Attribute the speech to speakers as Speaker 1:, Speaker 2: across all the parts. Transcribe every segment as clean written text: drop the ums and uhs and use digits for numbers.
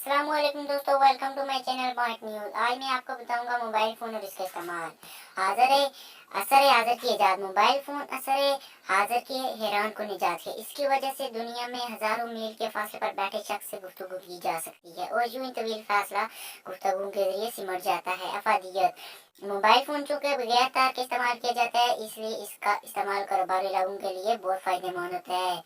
Speaker 1: अस्सलाम वालेकुम दोस्तों, welcome to my channel point news. आज मैं आपको बताऊंगा मोबाइल फ़ोन और इसका इस्तेमाल। असर हाज़र की इजाद। मोबाइल फ़ोन असर हाज़र के हैरान को निजात है। इसकी वजह से दुनिया में हज़ारों मील के फासले पर बैठे शख्स से गुफ्तगू की जा सकती है और यूं ही तवील फासला गुफ्तगू के जरिए सिमट जाता है। अफादियत। मोबाइल फ़ोन चूँकि बगैर तार के इस्तेमाल किया जाता है, इसलिए इसका इस्तेमाल कारोबारी लोगों के लिए बहुत फ़ायदेमंद होता है।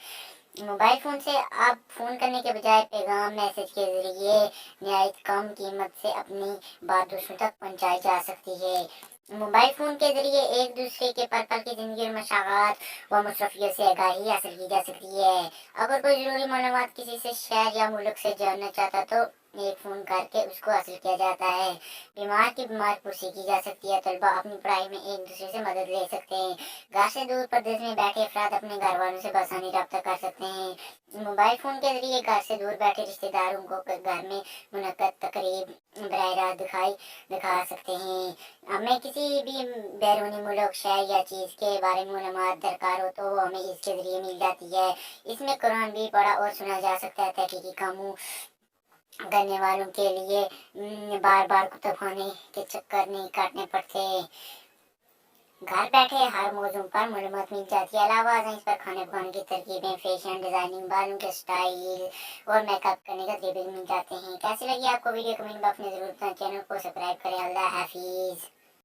Speaker 1: मोबाइल फ़ोन से आप फ़ोन करने के बजाय पैगाम मैसेज के ज़रिए नहायत कम कीमत से अपनी बात दूसरों तक पहुंचाई जा सकती है। मोबाइल फ़ोन के ज़रिए एक दूसरे के पल पल की ज़िंदगी और मशागत व मसरूफियत से आगाही हासिल की जा सकती है। अगर कोई ज़रूरी मालूमात किसी से शहर या मुल्क से जानना चाहता तो एक फ़ोन करके उसको हासिल किया जाता है। बीमार की बीमार पुरसी की जा सकती है। तलबा अपनी पढ़ाई में एक दूसरे से मदद ले सकते हैं। घर से दूर प्रदेश में बैठे अफराद अपने घर वालों से बआसानी रब्ता कर सकते हैं। मोबाइल फ़ोन के जरिए घर से दूर बैठे रिश्तेदारों को घर में मुनक्कद तकरीब बराह रास्त दिखा सकते हैं। हमें किसी भी बैरूनी मुल्क, शहर या चीज़ के बारे में मालूमात दरकार हो तो वो हमें इसके ज़रिए मिल जाती है। इसमें कुरान भी पढ़ा और सुना जा सकता है। तहकीकी कामों करने वालों के लिए बार बार कुतुबखाने के चक्कर नहीं काटने पड़ते। घर बैठे हर मौजूद पर मालूमात मिल जाती है। अलावा इस पर खाने पकाने की तरकीबें, फैशन डिज़ाइनिंग, बालों के स्टाइल और मेकअप करने का तरीके मिल जाते हैं। कैसी लगी आपको वीडियो? कमेंट बॉक्स में ज़रूर बताएं। चैनल को सब्सक्राइब करें। अल्लाह हाफिज़।